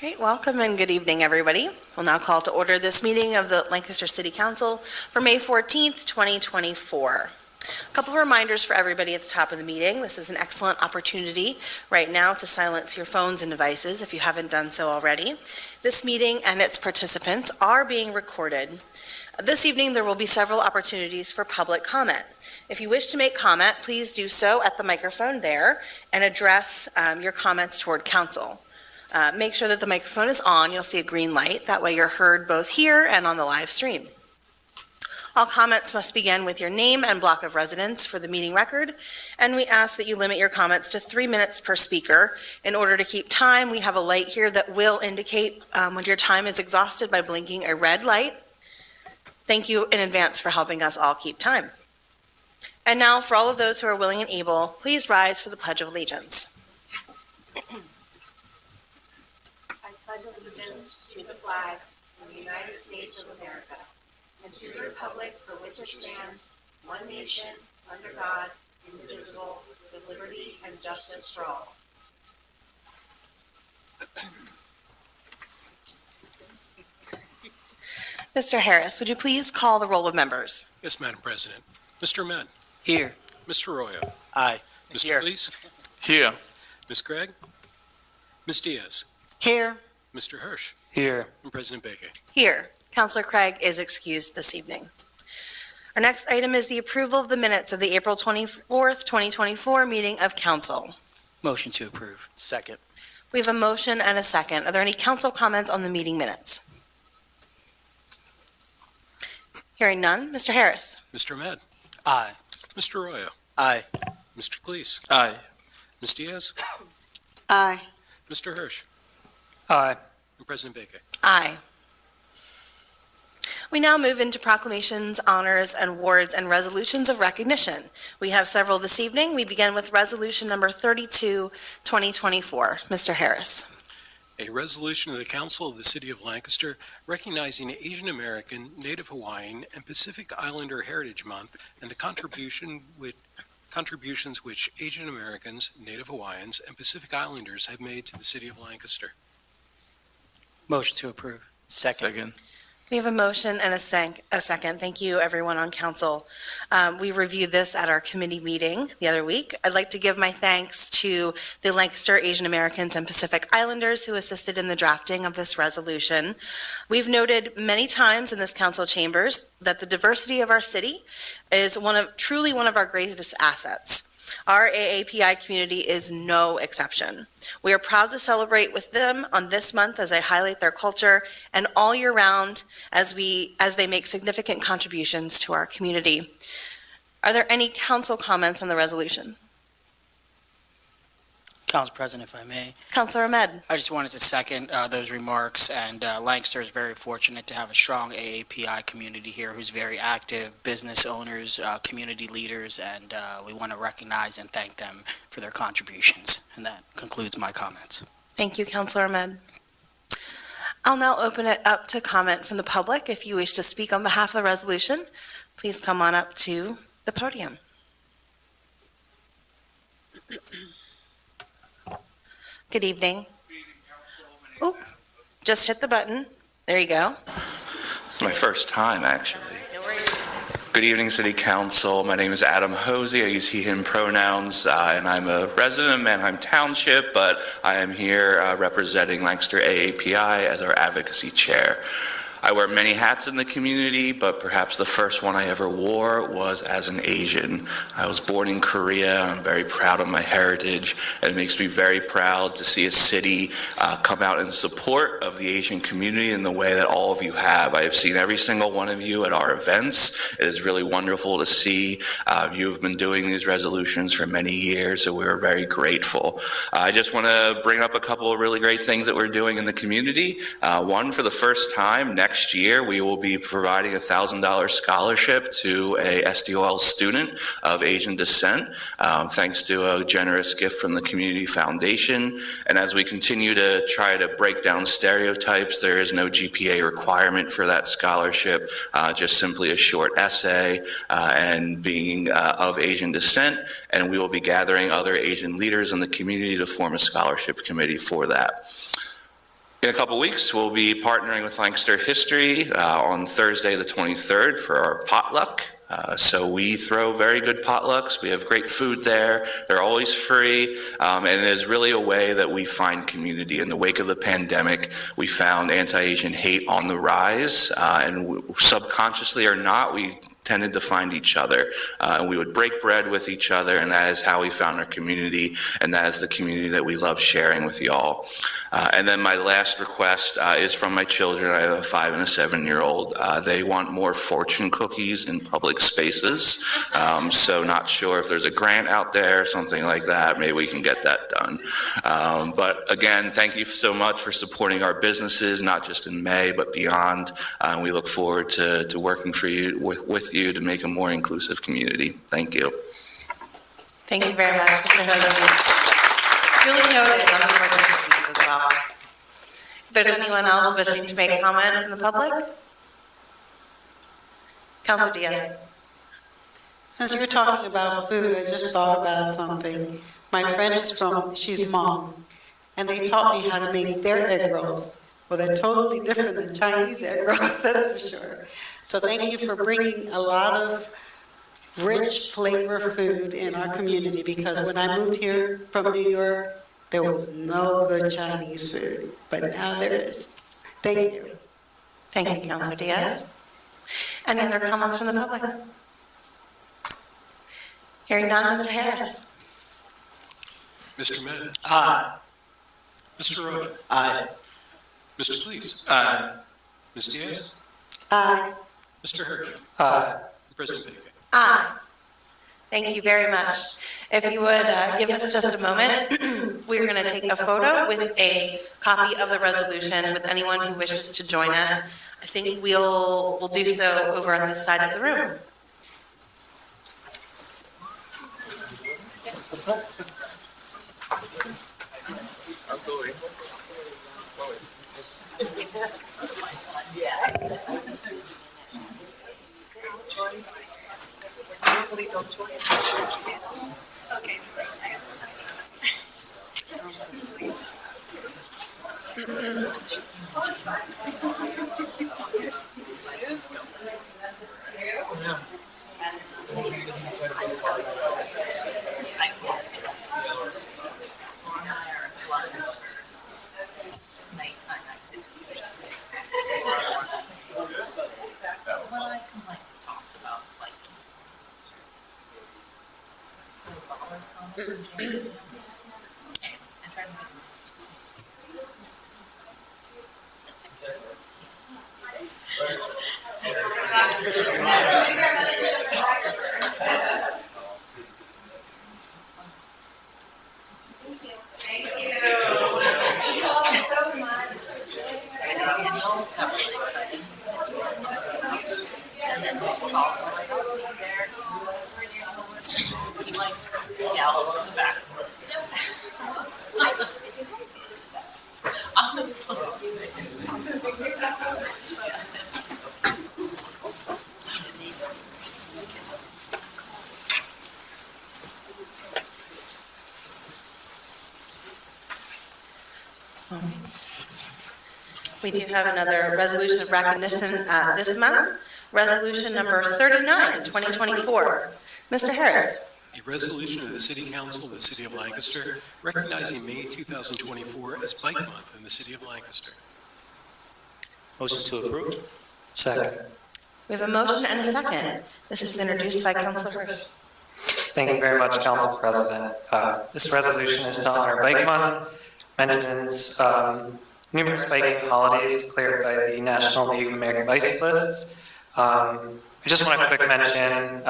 Great, welcome and good evening, everybody. We'll now call to order this meeting of the Lancaster City Council for May 14th, 2024. A couple of reminders for everybody at the top of the meeting. This is an excellent opportunity right now to silence your phones and devices if you haven't done so already. This meeting and its participants are being recorded. This evening, there will be several opportunities for public comment. If you wish to make comment, please do so at the microphone there and address your comments toward council. Make sure that the microphone is on. You'll see a green light. That way you're heard both here and on the live stream. All comments must begin with your name and block of residence for the meeting record, and we ask that you limit your comments to 3 minutes per speaker. In order to keep time, we have a light here that will indicate when your time is exhausted by blinking a red light. Thank you in advance for helping us all keep time. And now, for all of those who are willing and able, please rise for the Pledge of Allegiance. I pledge allegiance to the flag of the United States of America and to the republic for which it stands, one nation, under God, indivisible, with liberty and justice for all. Mr. Harris, would you please call the roll of members? Yes, Madam President. Mr. Ahmed. Here. Mr. Arroyo. Aye. Mr. Here. Cleese. Here. Ms. Gregg. Ms. Diaz. Here. Mr. Hirsch. Here. And President Baker. Here. Councilor Craig is excused this evening. Our next item is the approval of the minutes of the April 24th, 2024 meeting of council. Motion to approve. Second. We have a motion and a second. Are there any council comments on the meeting minutes? Hearing none. Mr. Harris. Mr. Ahmed. Aye. Mr. Arroyo. Aye. Mr. Cleese. Aye. Ms. Diaz. Aye. Mr. Hirsch. Aye. And President Baker. Aye. We now move into proclamations, honors, and awards and resolutions of recognition. We have several this evening. We begin with resolution number 32, 2024. Mr. Harris. A resolution of the Council of the City of Lancaster recognizing Asian American, Native Hawaiian, and Pacific Islander Heritage Month and the contributions which Asian Americans, Native Hawaiians, and Pacific Islanders have made to the City of Lancaster. Motion to approve. Second. We have a motion and a second. Thank you, everyone on council. We reviewed this at our committee meeting the other week. I'd like to give my thanks to the Lancaster Asian Americans and Pacific Islanders who assisted in the drafting of this resolution. We've noted many times in this council chambers that the diversity of our city is truly one of our greatest assets. Our AAPI community is no exception. We are proud to celebrate with them on this month as they highlight their culture and all year round as they make significant contributions to our community. Are there any council comments on the resolution? Council President, if I may. Councilor Ahmed. I just wanted to second those remarks, and Lancaster is very fortunate to have a strong AAPI community here who's very active, business owners, community leaders, and we want to recognize and thank them for their contributions. And that concludes my comments. Thank you, Councilor Ahmed. I'll now open it up to comment from the public. If you wish to speak on behalf of the resolution, please come on up to the podium. Good evening. Oh, just hit the button. There you go. It's my first time, actually. No worries. Good evening, City Council. My name is Adam Hosey. I use he, him pronouns, and I'm a resident of Manheim Township, but I am here representing Lancaster AAPI as our advocacy chair. I wear many hats in the community, but perhaps the first one I ever wore was as an Asian. I was born in Korea. I'm very proud of my heritage, and it makes me very proud to see a city come out in support of the Asian community in the way that all of you have. I have seen every single one of you at our events. It is really wonderful to see. You have been doing these resolutions for many years, so we're very grateful. I just want to bring up a couple of really great things that we're doing in the community. One, for the first time, next year, we will be providing a $1,000 scholarship to a SDOL student of Asian descent, thanks to a generous gift from the Community Foundation. And as we continue to try to break down stereotypes, there is no GPA requirement for that scholarship, just simply a short essay and being of Asian descent. And we will be gathering. gathering other Asian leaders in the community to form a scholarship committee for that. In a couple weeks, we'll be partnering with Lancaster History on Thursday, the 23rd, for our potluck. So we throw very good potlucks. We have great food there. They're always free, and it is really a way that we find community. In the wake of the pandemic, we found anti-Asian hate on the rise, and subconsciously or not, we tended to find each other, and we would break bread with each other, and that is how we found our community, and that is the community that we love sharing with y'all. And then my last request is from my children. I have a 5 and a 7-year-old. They want more fortune cookies in public spaces, so not sure if there's a grant out there, something like that. Maybe we can get that done. But again, thank you so much for supporting our businesses, not just in May, but beyond. We look forward to working for you with you to make a more inclusive community. Thank you. Thank you very much, Mr. Hogan. Duly noted on the participants as well. If there's anyone else wishing to make a comment from the public? Councilor Diaz. Since we're talking about food, I just thought about something. My friend is she's Hmong, and they taught me how to make their egg rolls. Well, they're totally different than Chinese egg rolls, that's for sure. So thank you for bringing a lot of rich flavor food in our community, because when I moved here from New York, there was no good Chinese food, but now there is. Thank you. Thank you, Councilor Diaz. Any other comments from the public? Hearing none, Mr. Harris. Mr. Madden. Aye. Mr. Rhoda. Aye. Mr. Please. Aye. Ms. Diaz. Aye. Mr. Hirsch. Aye. President Bacon. Aye. Thank you very much. If you would give us just a moment, we're going to take a photo with a copy of the resolution with anyone who wishes to join us. I think we'll do so over on this side of the room. We do have another resolution of recognition this month, resolution number 39, 2024. Mr. Harris. A resolution of the City Council of the City of Lancaster recognizing May 2024 as Bike Month in the City of Lancaster. Motion to approve. Second. We have a motion and a second. This is introduced by Councilor Hirsch. Thank you very much, Council President. This resolution is to honor Bike Month, mentions numerous biking holidays declared by the National League of American Bicyclists. I just want a quick mention,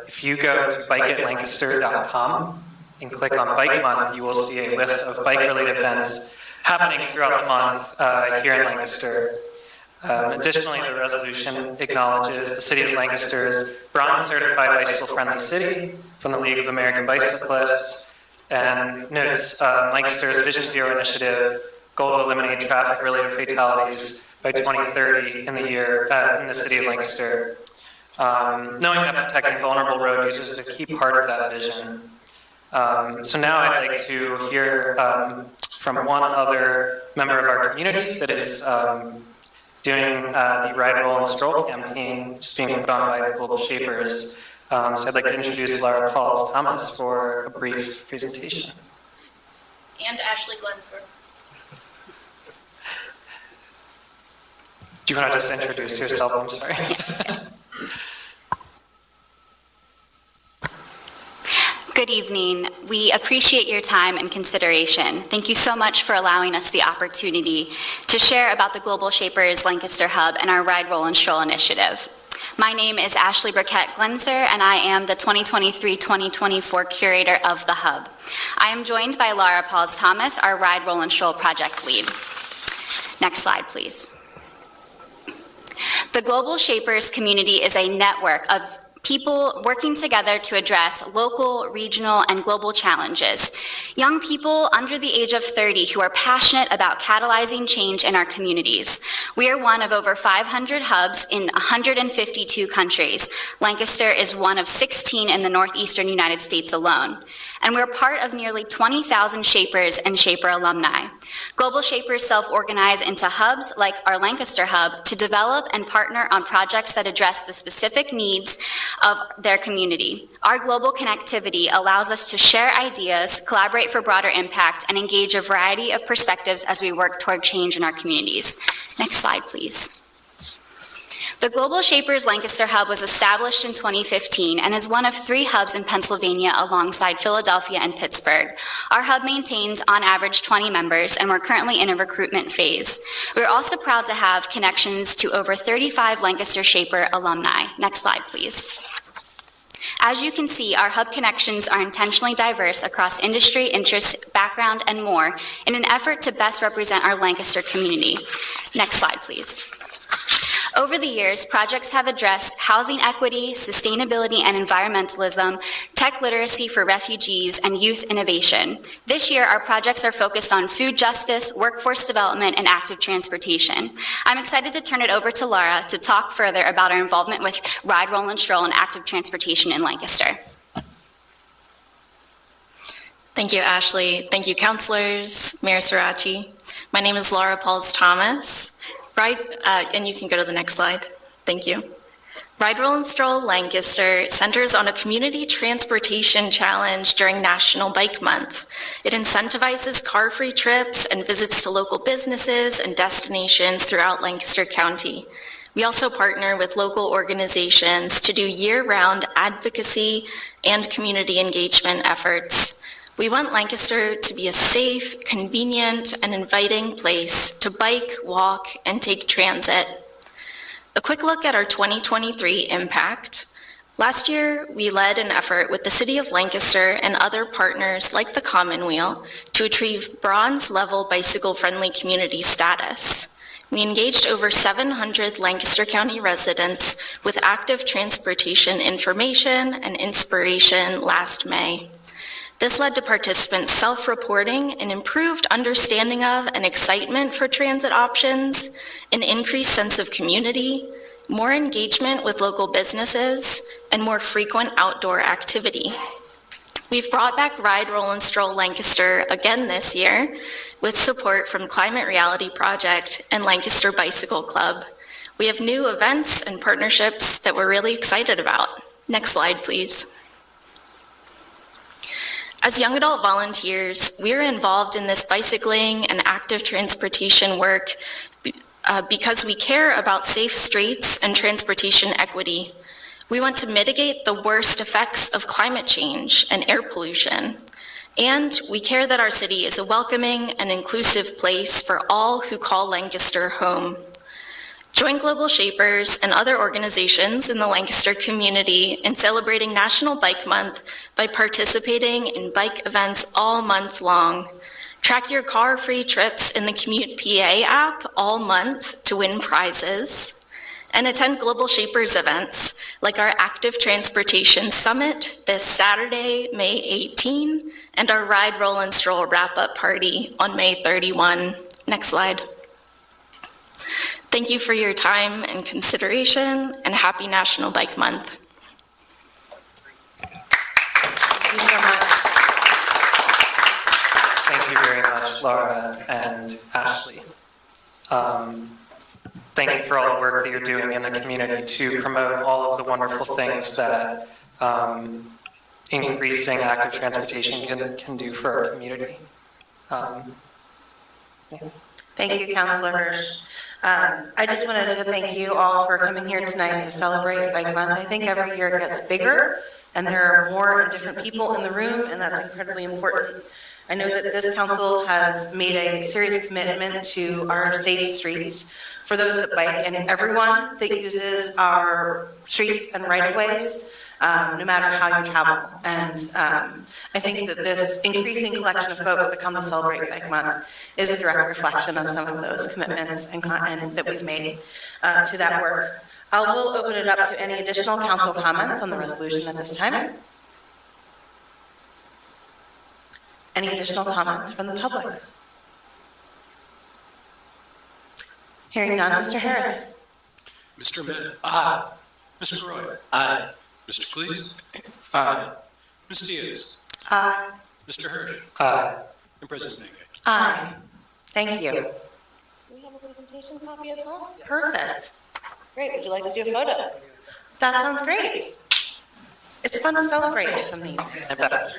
if you go to bikeatlancaster.com and click on Bike Month, you will see a list of bike-related events happening throughout the month here in Lancaster. Additionally, the resolution acknowledges the City of Lancaster's Bronze Certified Bicycle-Friendly City from the League of American Bicyclists, and notes Lancaster's Vision Zero initiative, goal to eliminate traffic-related fatalities by 2030 in the City of Lancaster. Knowing that protecting vulnerable road users is a key part of that vision. So now I'd like to hear from one other member of our community that is doing the Ride, Roll, and Stroll campaign, just being put on by the Global Shapers. So I'd like to introduce Laura Pauls Thomas for a brief presentation. And Ashley Glenser. Do you want to just introduce yourself? I'm sorry. Yes. Good evening. We appreciate your time and consideration. Thank you so much for allowing us the opportunity to share about the Global Shapers Lancaster Hub and our Ride, Roll, and Stroll initiative. My name is Ashley Burkett Glenser, and I am the 2023-2024 curator of the Hub. I am joined by Laura Pauls Thomas, our Ride, Roll, and Stroll project lead. Next slide, please. The Global Shapers community is a network of people working together to address local, regional, and global challenges. Young people under the age of 30 who are passionate about catalyzing change in our communities. We are one of over 500 hubs in 152 countries. Lancaster is one of 16 in the northeastern United States alone. And we're part of nearly 20,000 Shapers and Shaper alumni. Global Shapers self-organize into hubs like our Lancaster Hub to develop and partner on projects that address the specific needs of their community. Our global connectivity allows us to share ideas, collaborate for broader impact, and engage a variety of perspectives as we work toward change in our communities. Next slide, please. The Global Shapers Lancaster Hub was established in 2015 and is one of 3 hubs in Pennsylvania alongside Philadelphia and Pittsburgh. Our hub maintains on average 20 members, and we're currently in a recruitment phase. We're also proud to have connections to over 35 Lancaster Shaper alumni. Next slide, please. As you can see, our hub connections are intentionally diverse across industry, interests, background, and more in an effort to best represent our Lancaster community. Next slide, please. Over the years, projects have addressed housing equity, sustainability and environmentalism, tech literacy for refugees, and youth innovation. This year, our projects are focused on food justice, workforce development, and active transportation. I'm excited to turn it over to Laura to talk further about our involvement with Ride, Roll, and Stroll and active transportation in Lancaster. Thank you, Ashley. Thank you, councilors, Mayor Sirachi. My name is Laura Pauls Thomas. And you can go to the next slide. Thank you. Ride, Roll, and Stroll Lancaster centers on a community transportation challenge during National Bike Month. It incentivizes car-free trips and visits to local businesses and destinations throughout Lancaster County. We also partner with local organizations to do year-round advocacy and community engagement efforts. We want Lancaster to be a safe, convenient, and inviting place to bike, walk, and take transit. A quick look at our 2023 impact. Last year, we led an effort with the City of Lancaster and other partners like the Commonweal to achieve bronze-level bicycle-friendly community status. We engaged over 700 Lancaster County residents with active transportation information and inspiration last May. This led to participants self-reporting an improved understanding of and excitement for transit options, an increased sense of community, more engagement with local businesses, and more frequent outdoor activity. We've brought back Ride, Roll, and Stroll Lancaster again this year with support from Climate Reality Project and Lancaster Bicycle Club. We have new events and partnerships that we're really excited about. Next slide, please. As young adult volunteers, we are involved in this bicycling and active transportation work because we care about safe streets and transportation equity. We want to mitigate the worst effects of climate change and air pollution. And we care that our city is a welcoming and inclusive place for all who call Lancaster home. Join Global Shapers and other organizations in the Lancaster community in celebrating National Bike Month by participating in bike events all month long. Track your car-free trips in the Commute PA app all month to win prizes. And attend Global Shapers events like our Active Transportation Summit this Saturday, May 18, and our Ride, Roll, and Stroll wrap-up party on May 31. Next slide. Thank you for your time and consideration, and happy National Bike Month. Thank you so much. Thank you very very much, Laura and Ashley. Thank you for all the work that you're doing in the community to promote all of the wonderful things that increasing active transportation can do for our community. Thank you, Councilor Hirsch. I just wanted to thank you all for coming here tonight to celebrate Bike Month. I think every year it gets bigger, and there are more and different people in the room, and that's incredibly important. I know that this council has made a serious commitment to our safe streets for those that bike and everyone that uses our streets and right-of-ways, no matter how you travel. And I think that this increasing collection of folks that come to celebrate Bike Month is a direct reflection of some of those commitments and that we've made to that work. I will open it up to any additional council comments on the resolution at this time. Any additional comments from the public? Hearing none, Mr. Harris. Mr. Ahmed? Aye. Mr. Roy? Aye. Mr. Cleese? Aye. Ms. Diaz? Aye. Mr. Hirsch? Aye. And President Benge? Aye. Thank you. Do we have a presentation copy as well? Perfect. Great. Would you like to do a photo? That sounds great. It's fun to celebrate something. I bet.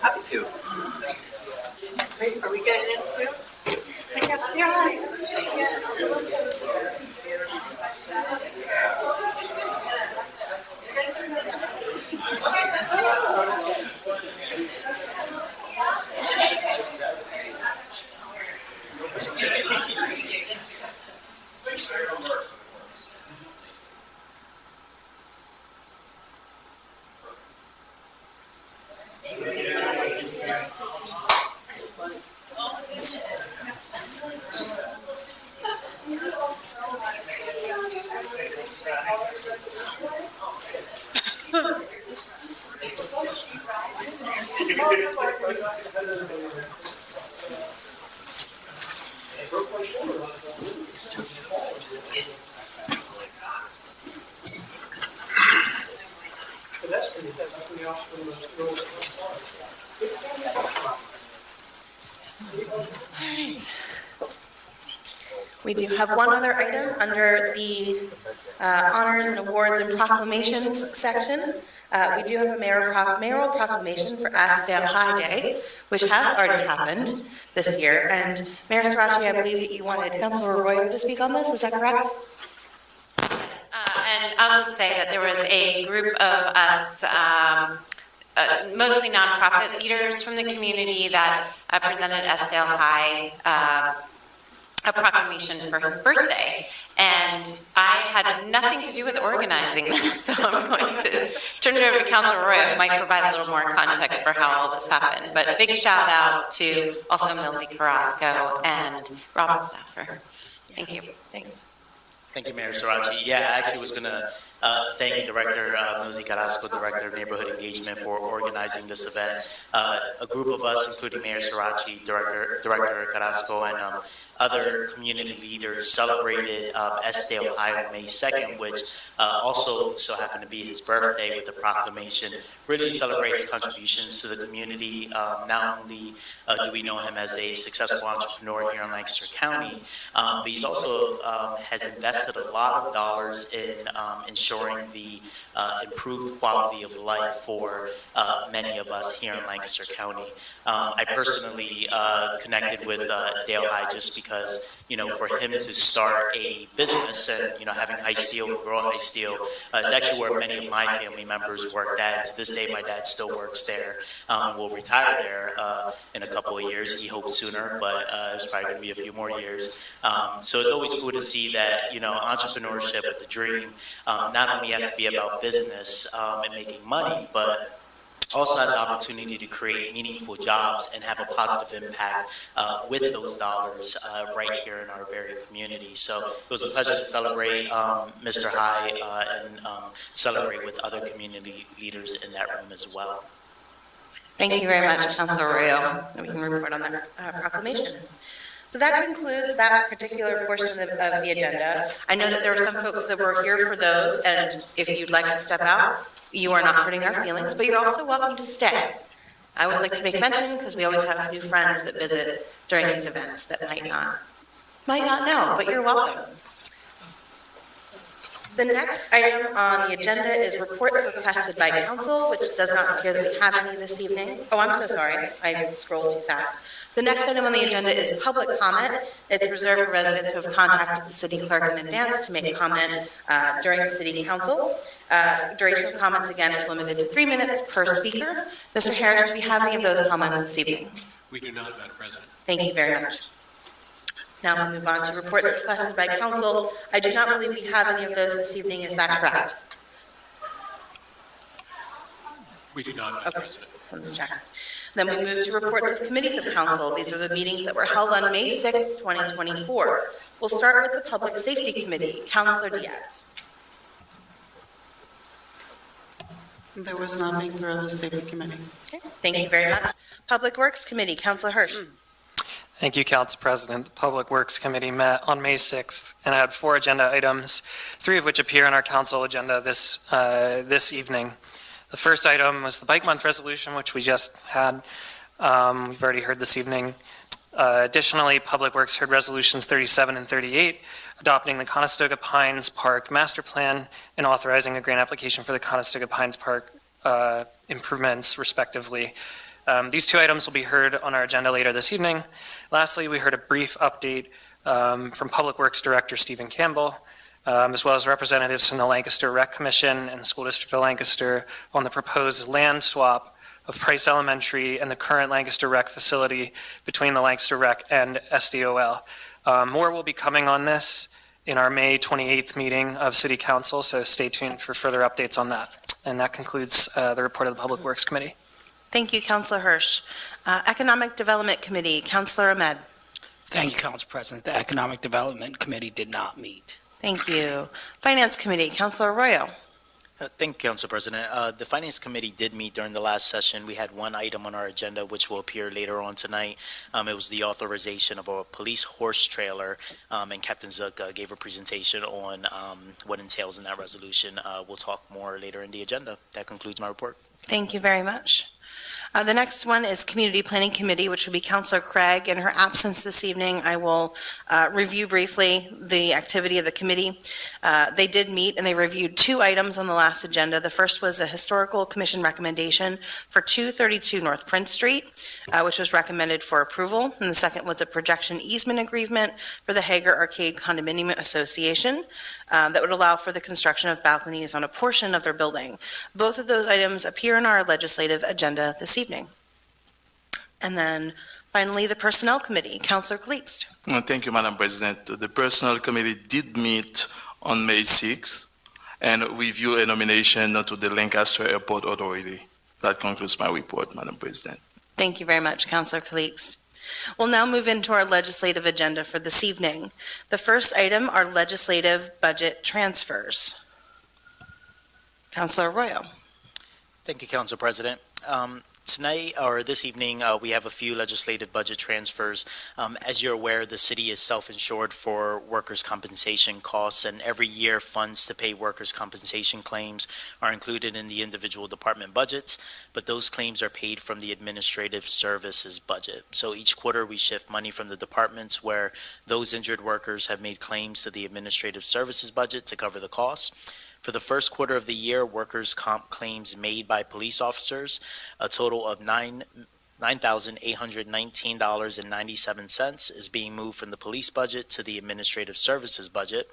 Happy to. Are we getting into? I guess, We do have one other item under the honors and awards and proclamations section. We do have a mayoral proclamation for Ashdale High Day, which has already happened this year. And Mayor Sirachi, I believe that you wanted Councilor Roy to speak on this, is that correct? And I'll just say that there was a group of us, mostly nonprofit leaders from the community that presented Ashdale High a proclamation for his birthday. And I had nothing to do with organizing this, so I'm going to turn it over to Councilor Roy, who might provide a little more context for how all this happened. But a big shout out to also Milsey Carrasco and Robin Stauffer. Thank you. Thanks. Thank you, Mayor Sirachi. Yeah, I actually was going to thank Director Milsey Carrasco, Director of Neighborhood Engagement, for organizing this event. A group of us, including Mayor Sirachi, Director Carrasco, and other community leaders celebrated Ashdale High on May 2nd, which also so happened to be his birthday, with a proclamation really celebrates contributions to the community. Not only do we know him as a successful entrepreneur here in Lancaster County, but he's also has invested a lot of dollars in ensuring the improved quality of life for many of us here in Lancaster County. I personally connected with Dale High just because, you know, for him to start a business and, having High Steel, grow High Steel, is actually where many of my family members worked at. To this day, my dad still works there. Will retire there in a couple of years. He hopes sooner, but it's probably going to be a few more years. So it's always cool to see that, entrepreneurship with the dream not only has to be about business and making money, but also has the opportunity to create meaningful jobs and have a positive impact with those dollars right here in our very community. So it was a pleasure to celebrate Mr. High and celebrate with other community leaders in that room as well. Thank you very much, Councilor Arroyo. And we can report on that proclamation. So that concludes that particular portion of the agenda. I know that there were some folks that were here for those, and if you'd like to step out, you are not hurting our feelings, but you're also welcome to stay. I always like to make mention, because we always have new friends that visit during these events that might not know, but you're welcome. The next item on the agenda is reports requested by council, which does not appear that we have any this evening. Oh, I'm so sorry, I scrolled too fast. The next item on the agenda is public comment. It's reserved for residents who have contacted the city clerk in advance to make comment during the city council. Duration of comments, again, is limited to 3 minutes per speaker. Mr. Harris, do we have any of those comments this evening? We do not, Madam President. Thank you very much. Now we move on to reports requested by council. I do not believe we have any of those this evening. Is that correct? We do not, Madam Okay. President. Let me check. Then we move to reports of committees of council. These are the meetings that were held on May 6th, 2024. We'll start with the Public Safety Committee. Councilor Diaz. There was nothing for the safety committee. Okay. Thank you very much. Public Works Committee, Councilor Hirsch. Thank you, Council President. The Public Works Committee met on May 6th and had 4 agenda items, 3 of which appear on our council agenda this evening. The first item was the Bike Month resolution, which we just had. We've already heard this evening. Additionally, Public Works heard resolutions 37 and 38, adopting the Conestoga Pines Park Master Plan and authorizing a grant application for the Conestoga Pines Park improvements, respectively. These 2 items will be heard on our agenda later this evening. Lastly, we heard a brief update from Public Works Director Stephen Campbell, as well as representatives from the Lancaster Rec Commission and the School District of Lancaster on the proposed land swap of Price Elementary and the current Lancaster Rec facility between the Lancaster Rec and SDOL. More will be coming on this in our May 28th meeting of City Council, so stay tuned for further updates on that. And that concludes the report of the Public Works Committee. Thank you, Councilor Hirsch. Economic Development Committee, Councilor Ahmed. Thank you, Council President. The Economic Development Committee did not meet. Thank you. Finance Committee, Councilor Arroyo. Thank you, Council President. The Finance Committee did meet during the last session. We had one item on our agenda which will appear later on tonight. It was the authorization of a police horse trailer, and Captain Zook gave a presentation on what entails in that resolution. We'll talk more later in the agenda. That concludes my report. Thank you very much. The next one is Community Planning Committee, which will be Councilor Craig. In her absence this evening, I will review briefly the activity of the committee. They did meet and they reviewed 2 items on the last agenda. The first was a Historical Commission recommendation for 232 North Prince Street, which was recommended for approval. And the second was a projection easement agreement for the Hager Arcade Condominium Association that would allow for the construction of balconies on a portion of their building. Both of those items appear in our legislative agenda this evening. And then finally, the Personnel Committee, Councilor Calixte. Thank you, Madam President. The Personnel Committee did meet on May 6th and review a nomination to the Lancaster Airport Authority. That concludes my report, Madam President. Thank you very much, Councilor Calixte. We'll now move into our legislative agenda for this evening. The first item are legislative budget transfers. Councilor Arroyo. Thank you, Council President. Tonight, or this evening, we have a few legislative budget transfers. As you're aware, the city is self-insured for workers' compensation costs, and every year, funds to pay workers' compensation claims are included in the individual department budgets, but those claims are paid from the administrative services budget. So each quarter, we shift money from the departments where those injured workers have made claims to the administrative services budget to cover the costs. For the first quarter of the year, workers' comp claims made by police officers, a total of $9,819.97 is being moved from the police budget to the administrative services budget.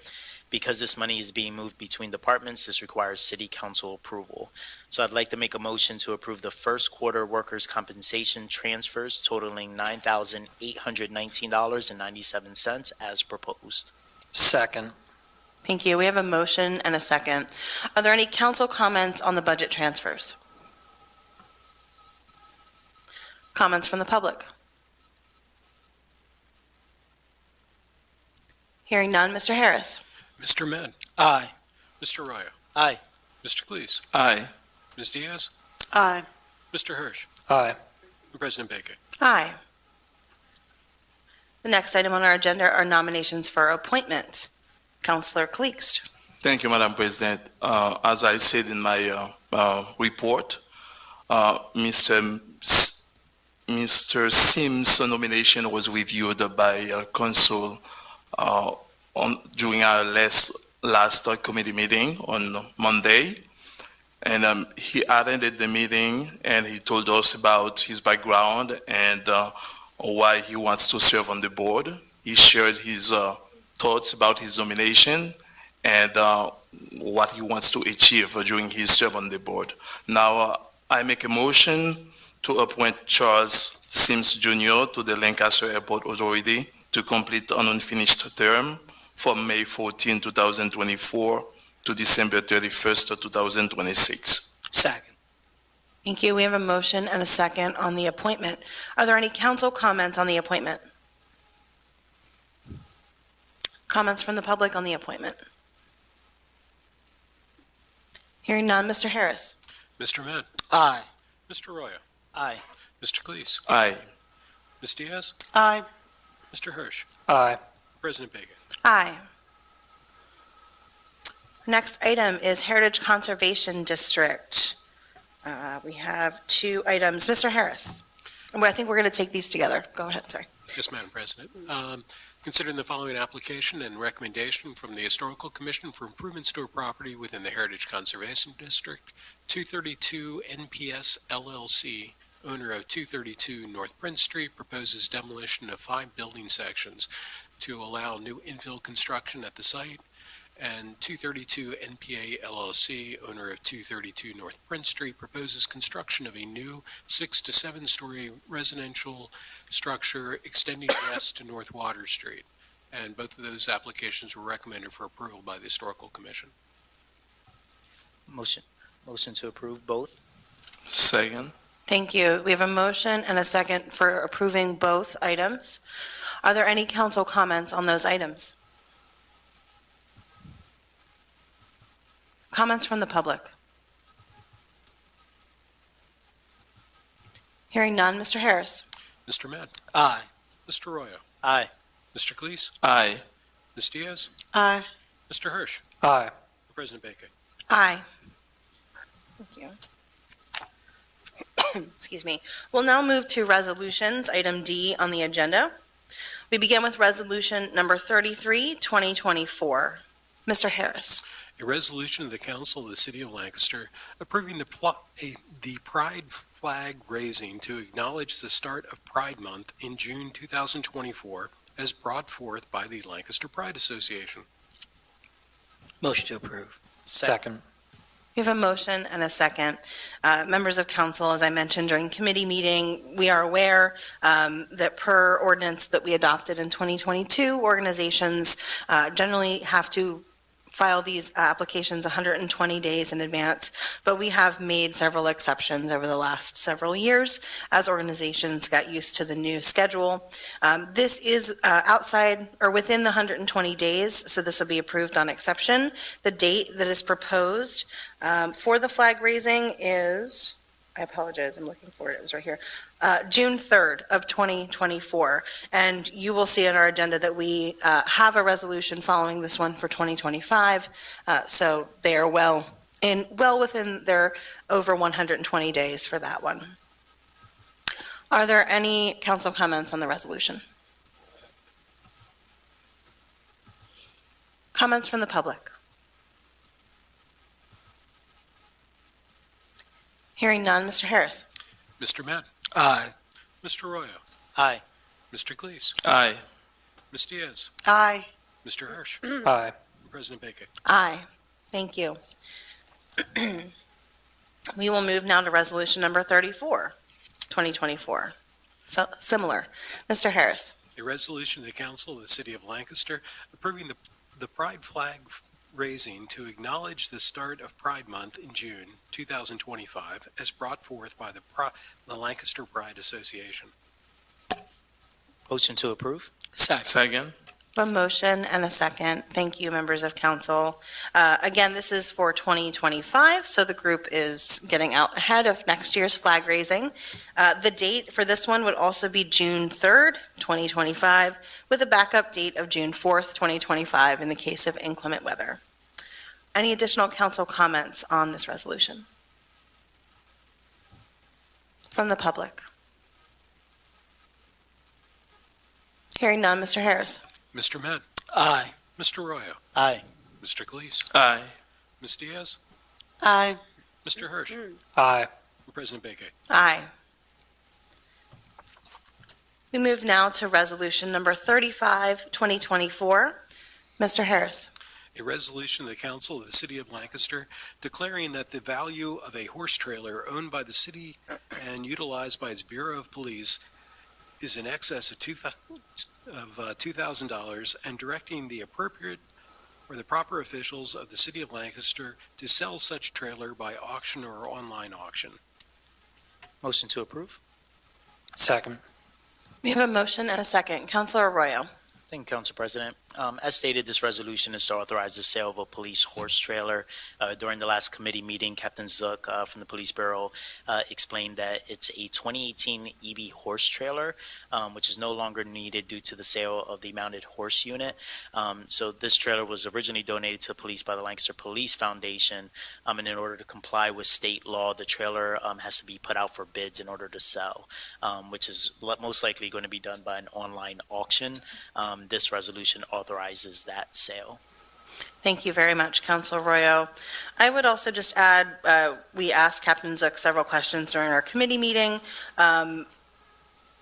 Because this money is being moved between departments, this requires city council approval. So I'd like to make a motion to approve the first quarter workers' compensation transfers totaling $9,819.97 as proposed. Second. Thank you. We have a motion and a second. Are there any council comments on the budget transfers? Comments from the public? Hearing none, Mr. Harris. Mr. Med, Aye. Mr. Arroyo, Aye. Mr. Cleese, Aye. Ms. Diaz, Aye. Mr. Hirsch, Aye. and President Baker. Aye. The next item on our agenda are nominations for appointment. Councillor Calicst. Thank you, Madam President. As I said in my report, Mr. Sims' nomination was reviewed by council during our last committee meeting on Monday. And he attended the meeting and he told us about his background and why he wants to serve on the board. He shared his thoughts about his nomination and what he wants to achieve during his term on the board. Now, I make a motion to appoint Charles Sims Jr. to the Lancaster Airport Authority to complete an unfinished term from May 14, 2024 to December 31st, 2026. Second. Thank you. We have a motion and a second on the appointment. Are there any council comments on the appointment? Comments from the public on the appointment? Hearing none, Mr. Harris. Mr. Med, Aye. Mr. Arroyo, Aye. Mr. Cleese, Aye. Ms. Diaz, Aye. Mr. Hirsch, Aye. President Baker. Aye. Next item is Heritage Conservation District. We have two items. Mr. Harris. Well, I think we're going to take these together. Go ahead, sorry. Yes, Madam President. Considering the following application and recommendation from the Historical Commission for improvements to a property within the Heritage Conservation District, 232 NPS LLC, owner of 232 North Prince Street, proposes demolition of 5 building sections to allow new infill construction at the site, and 232 NPA LLC, owner of 232 North Prince Street, proposes construction of a new 6 to 7-story residential structure extending west to North Water Street. And both of those applications were recommended for approval by the Historical Commission. Motion to approve both? Second. Thank you. We have a motion and a second for approving both items. Are there any council comments on those items? Comments from the public? Hearing none, Mr. Harris. Mr. Med, Aye. Mr. Arroyo, Aye. Mr. Cleese, Aye. Ms. Diaz, Aye. Mr. Hirsch, Aye. President Baker. Aye. Thank you. Excuse me. We'll now move to resolutions, item D on the agenda. We begin with resolution number 33, 2024. Mr. Harris. A resolution of the Council of the City of Lancaster approving the Pride flag raising to acknowledge the start of Pride Month in June 2024 as brought forth by the Lancaster Pride Association. Motion to approve. Second. We have a motion and a second. Members of council, as I mentioned during committee meeting, we are aware that per ordinance that we adopted in 2022, organizations generally have to file these applications 120 days in advance, but we have made several exceptions over the last several years as organizations got used to the new schedule. This is outside or within the 120 days, so this will be approved on exception. The date that is proposed for the flag raising is, I apologize, I'm looking for it, it was right here, June 3rd of 2024. And you will see on our agenda that we have a resolution following this one for 2025. So they are well within their over 120 days for that one. Are there any council comments on the resolution? Comments from the public? Hearing none, Mr. Harris. Mr. Med, Aye. Mr. Arroyo, Aye. Mr. Cleese, Aye. Ms. Diaz, Aye. Mr. Hirsch, Aye. President Baker. Aye. Thank you. We will move now to resolution number 34, 2024. So similar. Mr. Harris. A resolution of the Council of the City of Lancaster approving the Pride flag raising to acknowledge the start of Pride Month in June 2025 as brought forth by the Lancaster Pride Association. Motion to approve? Second. Second. A motion and a second. Thank you, members of council. Again, this is for 2025, so the group is getting out ahead of next year's flag raising. The date for this one would also be June 3rd, 2025, with a backup date of June 4th, 2025 in the case of inclement weather. Any additional council comments on this resolution? From the public? Hearing none, Mr. Harris. Mr. Med, Aye. Mr. Royo, Aye. Mr. Cleese, Aye. Ms. Diaz, Aye. Mr. Hirsch, Aye. and President Beke. Aye. We move now to resolution number 35, 2024. Mr. Harris. A resolution of the council of the city of Lancaster declaring that the value of a horse trailer owned by the city and utilized by its Bureau of Police is in excess of $2,000 and directing the appropriate or the proper officials of the city of Lancaster to sell such trailer by auction or online auction. Motion to approve? Second. We have a motion and a second. Councilor Arroyo. Thank you, Council President. As stated, this resolution is to authorize the sale of a police horse trailer. During the last committee meeting, Captain Zook from the Police Bureau explained that it's a 2018 EV horse trailer, which is no longer needed due to the sale of the mounted horse unit. So this trailer was originally donated to the police by the Lancaster Police Foundation, and in order to comply with state law, the trailer has to be put out for bids in order to sell, which is most likely going to be done by an online auction. This resolution authorizes that sale. Thank you very much, Councilor Arroyo. I would also just add, we asked Captain Zook several questions during our committee meeting.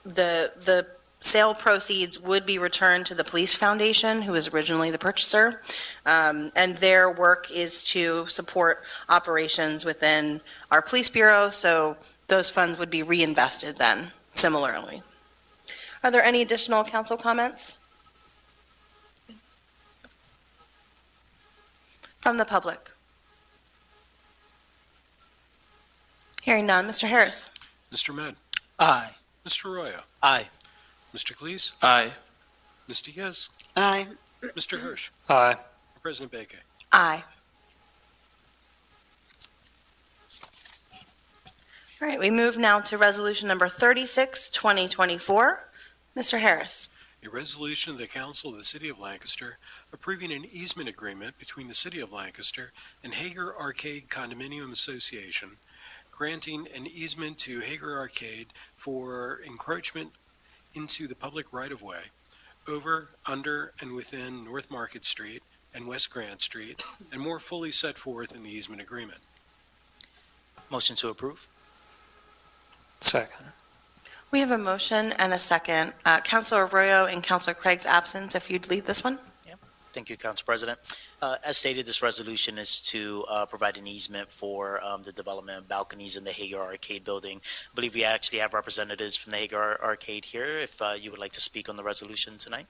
The sale proceeds would be returned to the Police Foundation, who was originally the purchaser, and their work is to support operations within our police bureau, so those funds would be reinvested then, similarly. Are there any additional council comments? From the public? Hearing none, Mr. Harris. Mr. Med, Aye. Mr. Arroyo, Aye. Mr. Cleese, Aye. Ms. Diaz, Aye. Mr. Hirsch, Aye. and President Beke. Aye. All right, we move now to resolution number 36, 2024. Mr. Harris. A resolution of the council of the city of Lancaster approving an easement agreement between the city of Lancaster and Hager Arcade Condominium Association, granting an easement to Hager Arcade for encroachment into the public right-of-way over, under, and within North Market Street and West Grant Street, and more fully set forth in the easement agreement. Motion to approve? Second. We have a motion and a second. Councilor Arroyo, in Councilor Craig's absence, if you'd lead this one. Thank you, Council President. As stated, this resolution is to provide an easement for the development of balconies in the Hager Arcade building. I believe we actually have representatives from the Hager Arcade here, if you would like to speak on the resolution tonight.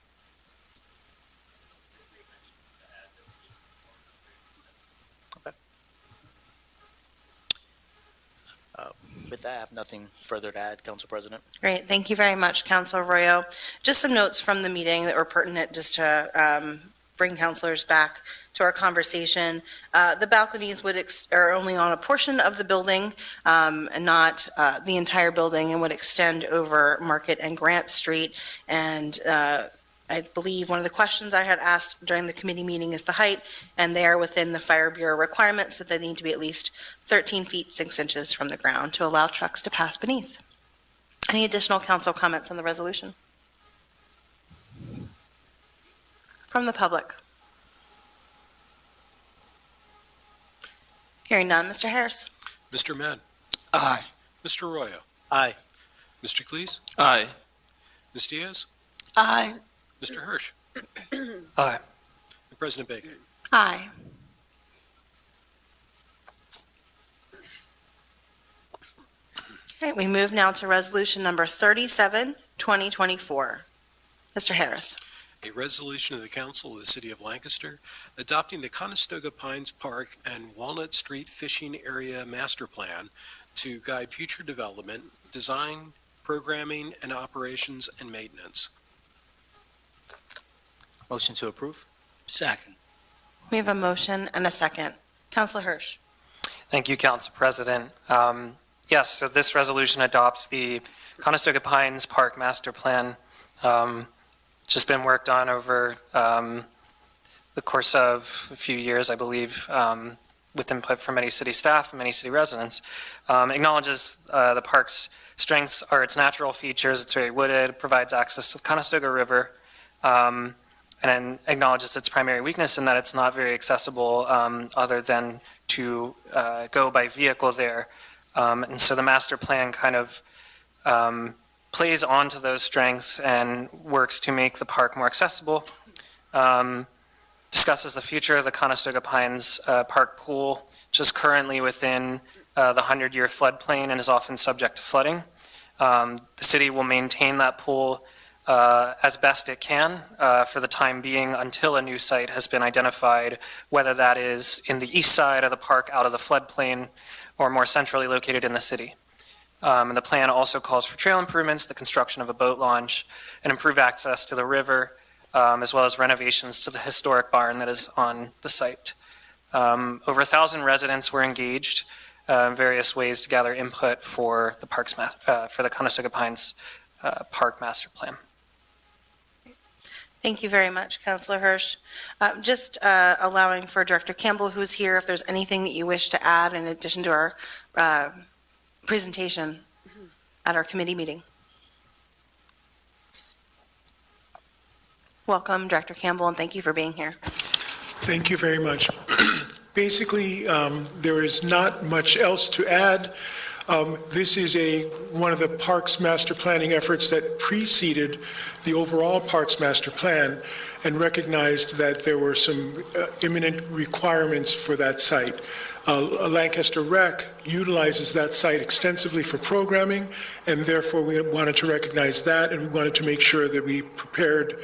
Okay. With that, I have nothing further to add, Council President. Great, thank you very much, Councilor Arroyo. Just some notes from the meeting that were pertinent just to bring councilors back to our conversation. The balconies are only on a portion of the building and not the entire building, and would extend over Market and Grant Street. And I believe one of the questions I had asked during the committee meeting is the height, and they are within the Fire Bureau requirements that they need to be at least 13 feet 6 inches from the ground to allow trucks to pass beneath. Any additional council comments on the resolution? From the public? Hearing none, Mr. Harris. Mr. Med, Aye. Mr. Arroyo, Aye. Mr. Cleese, Aye. Ms. Diaz, Aye. Mr. Hirsch, Aye. and President Beke. Aye. All right, we move now to resolution number 37, 2024. Mr. Harris. A resolution of the Council of the City of Lancaster adopting the Conestoga Pines Park and Walnut Street Fishing Area Master Plan to guide future development, design, programming, and operations and maintenance. Motion to approve? Second. We have a motion and a second. Counselor Hirsch. Thank you, Council President. Yes, so this resolution adopts the Conestoga Pines Park Master Plan. Just been worked on over the course of a few years, I believe, with input from many city staff and many city residents. Acknowledges the park's strengths are its natural features. It's very wooded, provides access to the Conestoga River, and then acknowledges its primary weakness in that it's not very accessible other than to go by vehicle there. And so the master plan kind of plays onto those strengths and works to make the park more accessible. Discusses the future of the Conestoga Pines Park Pool, which is currently within the 100-year floodplain and is often subject to flooding. The city will maintain that pool as best it can for the time being until a new site has been identified, whether that is in the east side of the park out of the floodplain or more centrally located in the city. And the plan also calls for trail improvements, the construction of a boat launch, and improved access to the river, as well as renovations to the historic barn that is on the site. Over 1,000 residents were engaged in various ways to gather input for the for the Conestoga Pines Park Master Plan. Thank you very much, Counselor Hirsch. Just allowing for Director Campbell, who's here, if there's anything that you wish to add in addition to our presentation at our committee meeting. Welcome, Director Campbell, and thank you for being here. Thank you very much. Basically, there is not much else to add. This is one of the parks master planning efforts that preceded the overall parks master plan and recognized that there were some imminent requirements for that site. Lancaster Rec utilizes that site extensively for programming, and therefore we wanted to recognize that, and we wanted to make sure that we prepared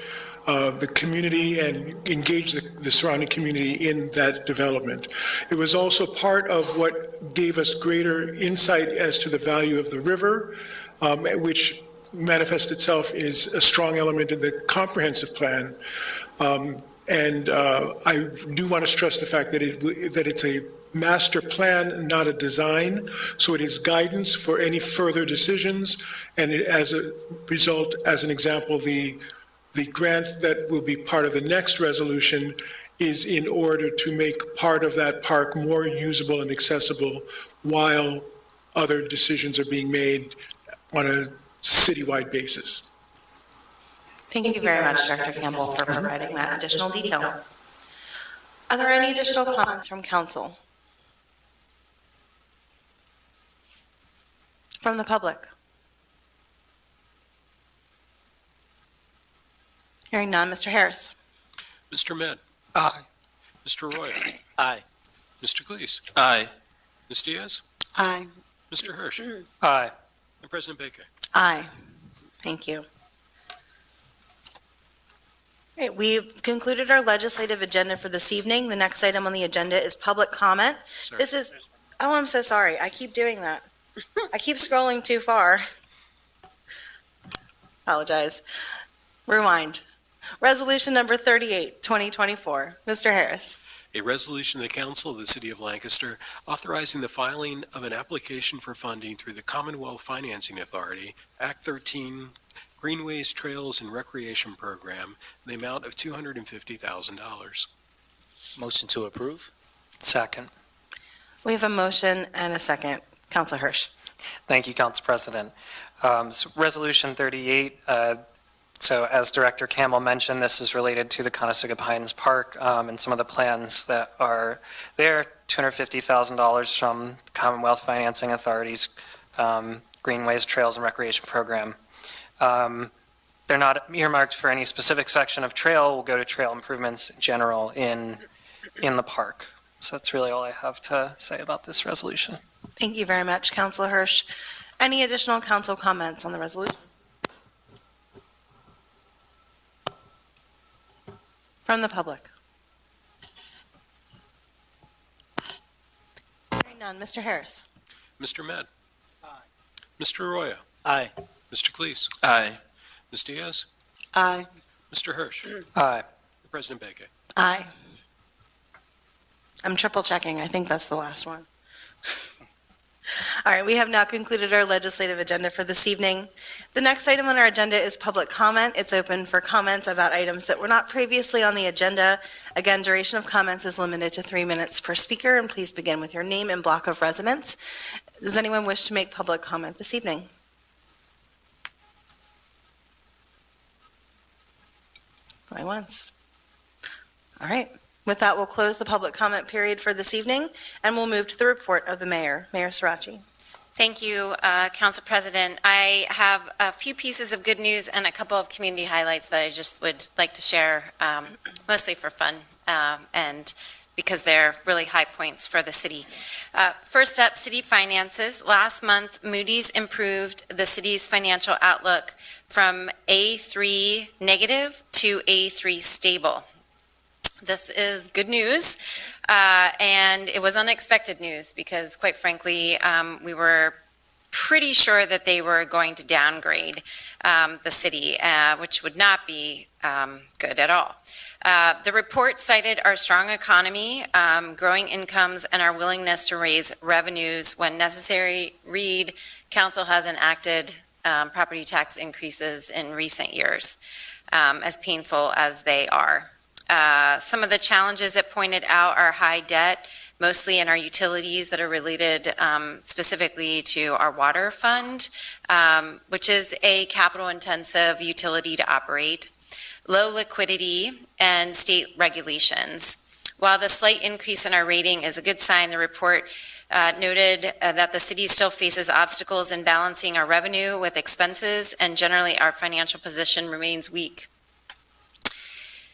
the community and engage the surrounding community in that development. It was also part of what gave us greater insight as to the value of the river, which manifests itself as a strong element in the comprehensive plan. And I do want to stress the fact that it's a master plan, not a design, so it is guidance for any further decisions, and as a result, as an example, the grant that will be part of the next resolution is in order to make part of that park more usable and accessible while other decisions are being made on a citywide basis. Thank you very much, Director Campbell, for providing that additional detail. Are there any additional comments from council? From the public? Hearing none, Mr. Harris. Mr. Med. Aye. Mr. Royal. Aye. Mr. Cleese. Aye. Ms. Diaz. Aye. Mr. Hirsch. Aye. And President Baker. Aye. Thank you. All right, we've concluded our legislative agenda for this evening. The next item on the agenda is public comment. Sorry. This is, oh, I'm so sorry. I keep doing that. I keep scrolling too far. Apologize. Rewind. Resolution number 38, 2024. Mr. Harris. A resolution of the Council of the City of Lancaster authorizing the filing of an application for funding through the Commonwealth Financing Authority, Act 13, Greenways, Trails, and Recreation Program, in the amount of $250,000. Motion to approve? Second. We have a motion and a second. Councilor Hirsch. Thank you, Council President. So Resolution 38, so as Director Campbell mentioned, this is related to the Conestoga Pines Park and some of the plans that are there, $250,000 from the Commonwealth Financing Authority's Greenways, Trails, and Recreation Program. They're not earmarked for any specific section of trail. We'll go to trail improvements in general in the park. So that's really all I have to say about this resolution. Thank you very much, Councilor Hirsch. Any additional council comments on the resolution? From the public? Hearing none. Mr. Harris? Mr. Med? Mr. Arroyo? Aye. Mr. Cleese? Aye. Ms. Diaz? Aye. Mr. Hirsch? Aye. President Beke? Aye. I'm triple checking. I think that's the last one. All right, we have now concluded our legislative agenda for this evening. The next item on our agenda is public comment. It's open for comments about items that were not previously on the agenda. Again, duration of comments is limited to 3 minutes per speaker, and please begin with your name and block of residence. Does anyone wish to make public comment this evening? Going once. All right. With that, we'll close the public comment period for this evening, and we'll move to the report of the mayor. Mayor Sirachi. Thank you, Council President. I have a few pieces of good news and a couple of community highlights that I just would like to share, mostly for fun and because they're really high points for the city. First up, city finances. Last month, Moody's improved the city's financial outlook from A3 negative to A3 stable. This is good news, and it was unexpected news because, quite frankly, we were pretty sure that they were going to downgrade the city, which would not be good at all. The report cited our strong economy, growing incomes, and our willingness to raise revenues when necessary. Read, council has enacted property tax increases in recent years, as painful as they are. Some of the challenges it pointed out are high debt, mostly in our utilities that are related specifically to our water fund, which is a capital-intensive utility to operate, low liquidity, and state regulations. While the slight increase in our rating is a good sign, the report noted that the city still faces obstacles in balancing our revenue with expenses, and generally our financial position remains weak.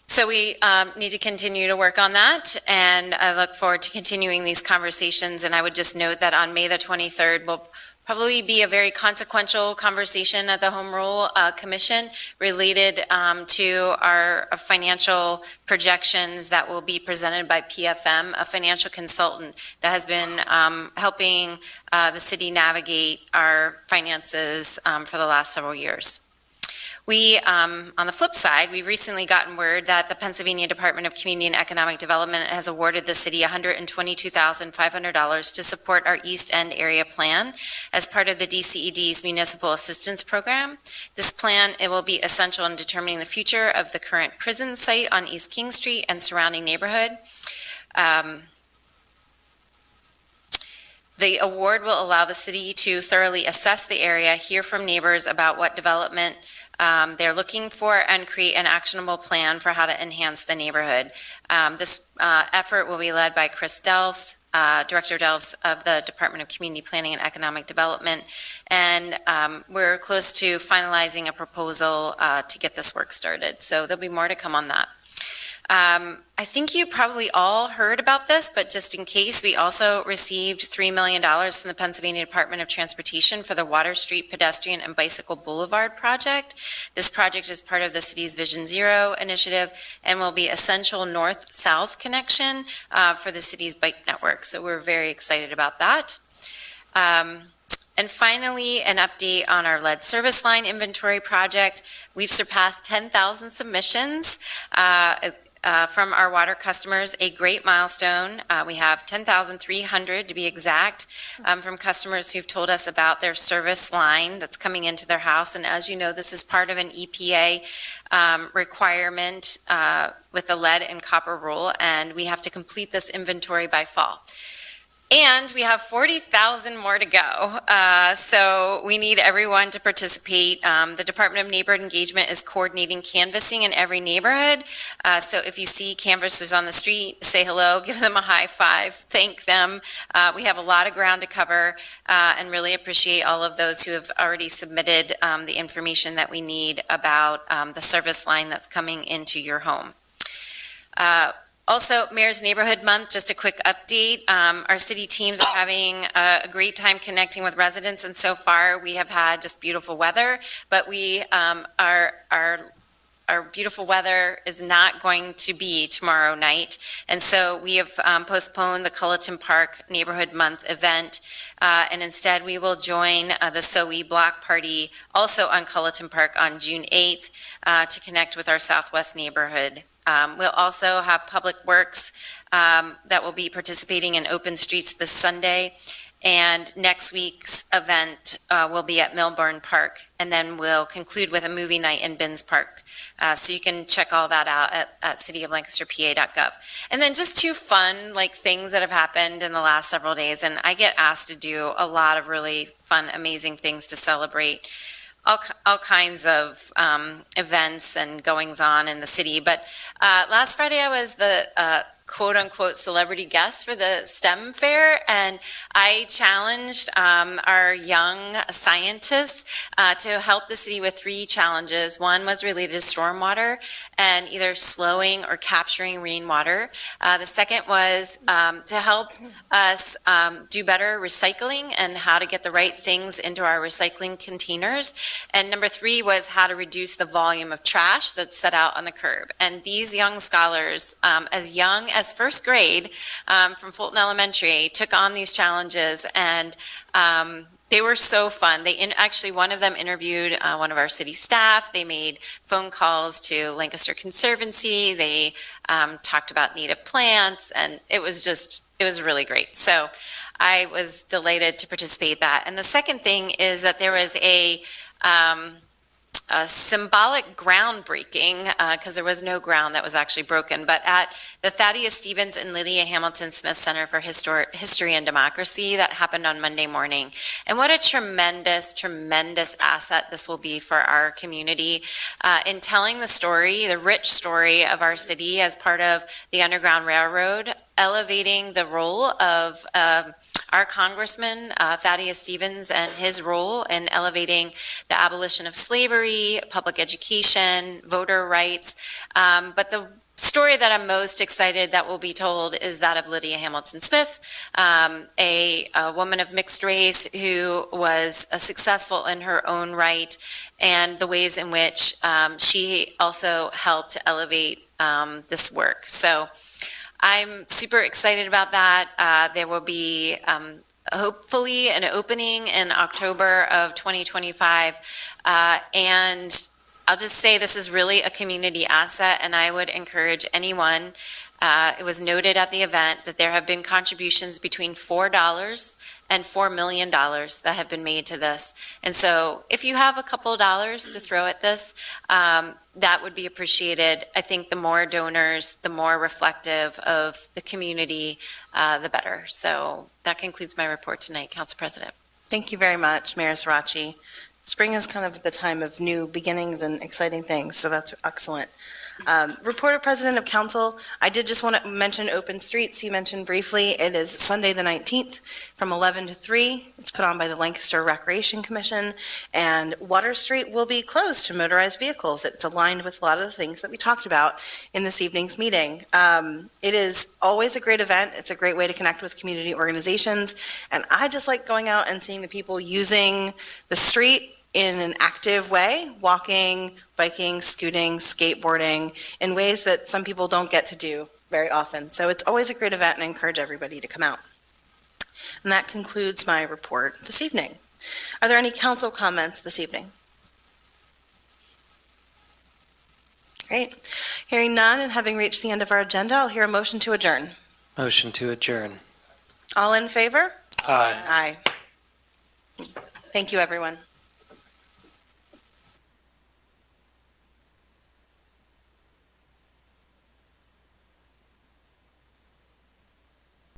So we need to continue to work on that, and I look forward to continuing these conversations. And I would just note that on May the 23rd will probably be a very consequential conversation at the Home Rule Commission related to our financial projections that will be presented by PFM, a financial consultant that has been helping the city navigate our finances for the last several years. We, on the flip side, we've recently gotten word that the Pennsylvania Department of Community and Economic Development has awarded the city $122,500 to support our East End area plan as part of the DCED's Municipal Assistance Program. This plan, it will be essential in determining the future of the current prison site on East King Street and surrounding neighborhood. The award will allow the city to thoroughly assess the area, hear from neighbors about what development they're looking for, and create an actionable plan for how to enhance the neighborhood. This effort will be led by Chris Delfs, Director Delfs of the Department of Community Planning and Economic Development, and we're close to finalizing a proposal to get this work started. So there'll be more to come on that. I think you probably all heard about this, but just in case, we also received $3 million from the Pennsylvania Department of Transportation for the Water Street Pedestrian and Bicycle Boulevard project. This project is part of the city's Vision Zero initiative and will be essential north-south connection for the city's bike network. So we're very excited about that. And finally, an update on our lead service line inventory project. We've surpassed 10,000 submissions from our water customers, a great milestone. We have 10,300 to be exact from customers who've told us about their service line that's coming into their house. And as you know, this is part of an EPA requirement with the lead and copper rule, and we have to complete this inventory by fall. And we have 40,000 more to go. So we need everyone to participate. The Department of Neighborhood Engagement is coordinating canvassing in every neighborhood. So if you see canvassers on the street, say hello, give them a high five, thank them. We have a lot of ground to cover and really appreciate all of those who have already submitted the information that we need about the service line that's coming into your home. Also, Mayor's Neighborhood Month, just a quick update. Our city teams are having a great time connecting with residents, and so far we have had just beautiful weather, but we are our beautiful weather is not going to be tomorrow night. And so we have postponed the Culleton Park Neighborhood Month event. And instead, we will join the SOE Block Party also on Culleton Park on June 8th to connect with our Southwest neighborhood. We'll also have Public Works that will be participating in Open Streets this Sunday. And next week's event will be at Milburn Park. And then we'll conclude with a movie night in Binns Park. So you can check all that out at cityoflancasterpa.gov. And then just two fun things that have happened in the last several days. And I get asked to do a lot of really fun, amazing things to celebrate all kinds of events and goings on in the city. But last Friday I was the quote-unquote celebrity guest for the STEM fair, and I challenged our young scientists to help the city with 3 challenges. One was related to stormwater and either slowing or capturing rainwater. The second was to help us do better recycling and how to get the right things into our recycling containers. And number 3 was how to reduce the volume of trash that's set out on the curb. And these young scholars, as young as first grade from Fulton Elementary, took on these challenges, and they were so fun. Actually, one of them interviewed one of our city staff. They made phone calls to Lancaster Conservancy. They talked about native plants, and it was really great. So I was delighted to participate in that. And the second thing is that there was a symbolic groundbreaking, because there was no ground that was actually broken, but at the Thaddeus Stevens and Lydia Hamilton Smith Center for History and Democracy that happened on Monday morning. And what a tremendous, tremendous asset this will be for our community in telling the story, the rich story of our city as part of the Underground Railroad, elevating the role of our Congressman, Thaddeus Stevens, and his role in elevating the abolition of slavery, public education, voter rights. But the story that I'm most excited that will be told is that of Lydia Hamilton Smith, a woman of mixed race who was successful in her own right, and the ways in which she also helped to elevate this work. So I'm super excited about that. There will be hopefully an opening in October of 2025. And I'll just say this is really a community asset, and I would encourage anyone. It was noted at the event that there have been contributions between $4 and $4 million that have been made to this. And so if you have a couple dollars to throw at this, that would be appreciated. I think the more donors, the more reflective of the community, the better. So that concludes my report tonight, Council President. Thank you very much, Mayor Sirachi. Spring is kind of the time of new beginnings and exciting things, so that's excellent. Report of President of Council, I did just want to mention Open Streets. You mentioned briefly, it is Sunday the 19th from 11 to 3. It's put on by the Lancaster Recreation Commission, and Water Street will be closed to motorized vehicles. It's aligned with a lot of the things that we talked about in this evening's meeting. It is always a great event. It's a great way to connect with community organizations, and I just like going out and seeing the people using the street in an active way, walking, biking, scooting, skateboarding, in ways that some people don't get to do very often. So it's always a great event, and I encourage everybody to come out. And that concludes my report this evening. Are there any council comments this evening? Great. Hearing none and having reached the end of our agenda, I'll hear a motion to adjourn. Motion to adjourn. All in favor? Aye. Aye. Thank you, everyone.